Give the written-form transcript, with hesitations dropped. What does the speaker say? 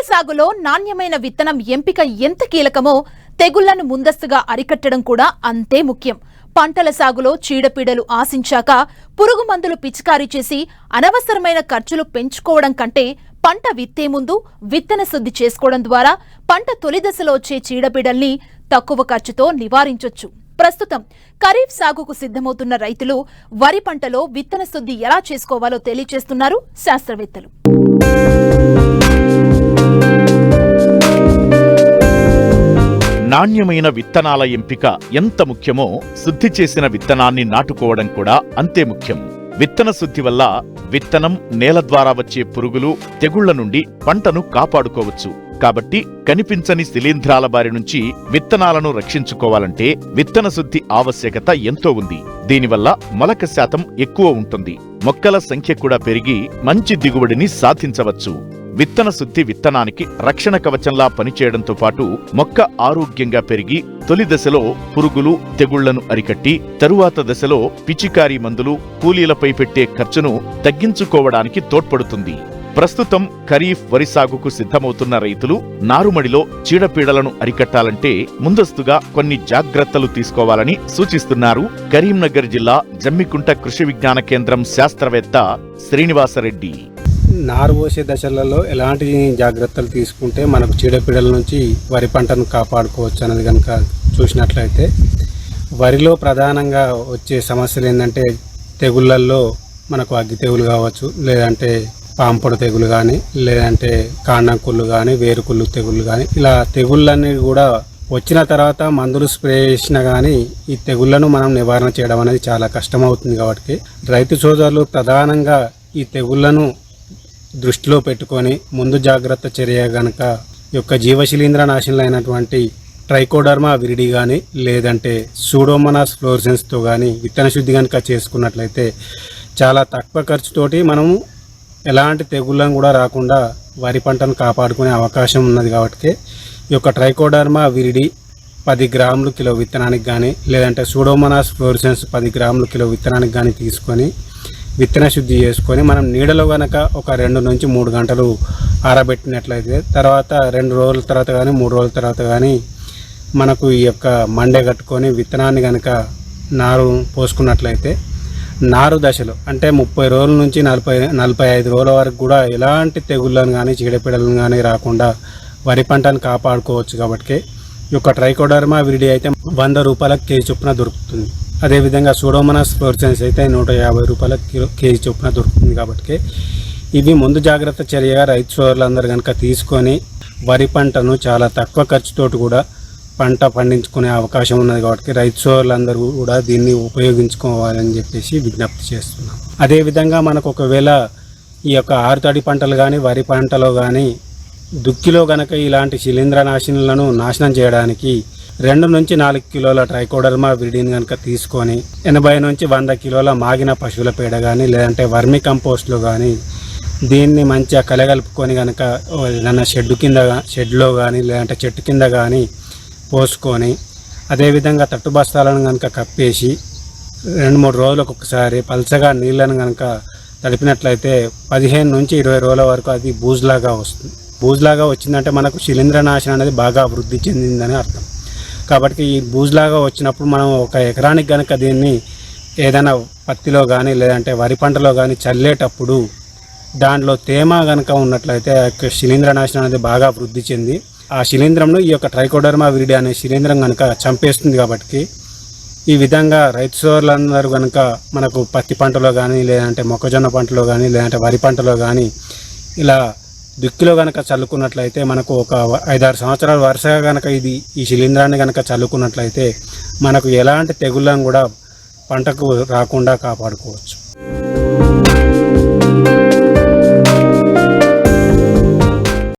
సాగులో నాణ్యమైన విత్తనం ఎంపిక ఎంత కీలకమో తెగుళ్లను ముందస్తుగా అరికట్టడం కూడా అంతే ముఖ్యం. పంటల సాగులో చీడపీడలు ఆశించాక పురుగు మందులు పిచికారీ చేసి అనవసరమైన ఖర్చులు పెంచుకోవడం కంటే పంట విత్తే ముందు విత్తన శుద్ధి చేసుకోవడం ద్వారా పంట తొలి దశలో వచ్చే చీడపీడల్ని తక్కువ ఖర్చుతో నివారించొచ్చు. ప్రస్తుతం ఖరీఫ్ సాగుకు సిద్ధమవుతున్న రైతులు వరి పంటలో విత్తన శుద్ధి ఎలా చేసుకోవాలో తెలియజేస్తున్నారు శాస్త్రవేత్తలు. నాణ్యమైన విత్తనాల ఎంపిక ఎంత ముఖ్యమో శుద్ధి చేసిన విత్తనాన్ని నాటుకోవడం కూడా అంతే ముఖ్యం. విత్తన శుద్ధి వల్ల విత్తనం నేల ద్వారా వచ్చే పురుగులు, తెగుళ్ల నుండి పంటను కాపాడుకోవచ్చు. కాబట్టి కనిపించని శిలీంధ్రాల బారి నుంచి విత్తనాలను రక్షించుకోవాలంటే విత్తన శుద్ధి ఆవశ్యకత ఎంతో ఉంది. దీనివల్ల మొలక శాతం ఎక్కువ ఉంటుంది, మొక్కల సంఖ్య కూడా పెరిగి మంచి దిగుబడిని సాధించవచ్చు. విత్తన శుద్ధి విత్తనానికి రక్షణ కవచంలా పనిచేయడంతో పాటు మొక్క ఆరోగ్యంగా పెరిగి తొలి దశలో పురుగులు, తెగుళ్లను అరికట్టి తరువాత దశలో పిచికారీ మందులు, కూలీలపై పెట్టే ఖర్చును తగ్గించుకోవడానికి తోడ్పడుతుంది. ప్రస్తుతం ఖరీఫ్ వరి సాగుకు సిద్ధమవుతున్న రైతులు నారుమడిలో చీడపీడలను అరికట్టాలంటే ముందస్తుగా కొన్ని జాగ్రత్తలు తీసుకోవాలని సూచిస్తున్నారు కరీంనగర్ జిల్లా జమ్మికుంట కృషి విజ్ఞాన కేంద్రం శాస్త్రవేత్త శ్రీనివాసరెడ్డి. నారు పోసే దశలలో ఎలాంటి జాగ్రత్తలు తీసుకుంటే మనకు చీడపీడల నుంచి వరి పంటను కాపాడుకోవచ్చు అన్నది కనుక చూసినట్లయితే, వరిలో ప్రధానంగా వచ్చే సమస్యలు ఏంటంటే తెగుళ్ళల్లో మనకు అగ్గి తెగులు కావచ్చు, లేదంటే పాంపొడ తెగులు కానీ, లేదంటే కాండం కుళ్ళు కానీ, వేరుకుళ్ళు తెగుళ్ళు కానీ, ఇలా తెగుళ్ళన్నీ కూడా వచ్చిన తర్వాత మందులు స్ప్రే చేసినా కానీ ఈ తెగుళ్లను మనం నివారణ చేయడం అనేది చాలా కష్టమవుతుంది. కాబట్టి రైతు సోదరులు ప్రధానంగా ఈ తెగుళ్లను దృష్టిలో పెట్టుకొని ముందు జాగ్రత్త చర్య గనక యొక్క జీవశిలీంద్ర నాశనలు అయినటువంటి ట్రైకోడర్మా విరిడి కానీ, లేదంటే సూడోమోనాస్ ఫ్లోరెసెన్స్తో కానీ విత్తన శుద్ధి కనుక చేసుకున్నట్లయితే చాలా తక్కువ ఖర్చుతోటి మనము ఎలాంటి తెగుళ్ళను కూడా రాకుండా వరి పంటను కాపాడుకునే అవకాశం ఉన్నది. కాబట్టి ఈ యొక్క ట్రైకోడర్మా విరిడి 10 గ్రాములు కిలో విత్తనానికి కానీ, లేదంటే సూడోమోనాస్ ఫ్లోరెసెన్స్ 10 గ్రాములు కిలో విత్తనానికి కానీ తీసుకొని విత్తన శుద్ధి చేసుకొని మనం నీడలో కనుక ఒక 2 నుంచి 3 గంటలు ఆరబెట్టినట్లయితే తర్వాత 2 రోజుల తర్వాత కానీ 3 రోజుల తర్వాత కానీ మనకు ఈ యొక్క మండే కట్టుకొని విత్తనాన్ని కనుక నారు పోసుకున్నట్లయితే నారు దశలో అంటే 30 రోజుల నుంచి 45 రోజుల వరకు కూడా ఎలాంటి తెగుళ్ళను కానీ చీడపీడలను కానీ రాకుండా వరి పంటను కాపాడుకోవచ్చు. కాబట్టి ఈ యొక్క ట్రైకోడర్మా విరిడి అయితే 100 రూపాయలకు కేజీ చొప్పున దొరుకుతుంది. అదేవిధంగా సూడోమోనాస్ ఫ్లోరెసెన్స్ అయితే 150 రూపాయలకు కేజీ చొప్పున దొరుకుతుంది. కాబట్టి ఇవి ముందు జాగ్రత్త చర్యగా రైతు సోదరులందరూ కనుక తీసుకొని వరి పంటను చాలా తక్కువ ఖర్చుతోటి కూడా పంట పండించుకునే అవకాశం ఉన్నది. కాబట్టి రైతు సోదరులందరూ కూడా దీన్ని ఉపయోగించుకోవాలని చెప్పేసి విజ్ఞప్తి చేస్తున్నాం. అదేవిధంగా మనకు ఒకవేళ ఈ యొక్క ఆరుతడి పంటలు కానీ వరి పంటలో కానీ దుక్కిలో కనుక ఇలాంటి శిలీంద్రనాశినులను నాశనం చేయడానికి 2 నుంచి 4 కిలోల ట్రైకోడర్మా విరిడిని కనుక తీసుకొని 80 నుంచి 100 కిలోల మాగిన పశువుల పేడ కానీ, లేదంటే వర్మి కంపోస్ట్లో కానీ దీన్ని మంచిగా కలగలుపుకొని కనుక ఏదైనా షెడ్లో కానీ, లేదంటే చెట్టు కింద కానీ పోసుకొని అదేవిధంగా తట్టు బస్తాలను కనుక కప్పేసి 2-3 రోజులకు ఒకసారి పల్చగా నీళ్ళను కనుక తడిపినట్లయితే 15 నుంచి 20 రోజుల వరకు అది బూజులాగా వస్తుంది. బూజులాగా వచ్చిందంటే మనకు శిలీంద్రనాశనం అనేది బాగా వృద్ధి చెందిందని అర్థం. కాబట్టి ఈ బూజులాగా వచ్చినప్పుడు మనం 1 ఎకరానికి కనుక దీన్ని ఏదైనా పత్తిలో కానీ, లేదంటే వరి పంటలో కానీ చల్లేటప్పుడు దాంట్లో తేమ కనుక ఉన్నట్లయితే ఆ యొక్క శిలీంద్రనాశనం అనేది బాగా వృద్ధి చెంది ఆ శిలీంద్రంను ఈ యొక్క ట్రైకోడర్మా విరిడి అనే శిలీంద్రం కనుక చంపేస్తుంది. కాబట్టి ఈ విధంగా రైతు సోదరులందరూ కనుక మనకు పత్తి పంటలో కానీ, లేదంటే మొక్కజొన్న పంటలో కానీ, లేదంటే వరి పంటలో కానీ ఇలా దుక్కిలో కనుక చల్లుకున్నట్లయితే మనకు ఒక 5-6 సంవత్సరాల వరుసగా కనుక ఈ శిలీంద్రాన్ని కనుక చల్లుకున్నట్లయితే మనకు ఎలాంటి తెగుళ్ళను కూడా పంటకు రాకుండా కాపాడుకోవచ్చు.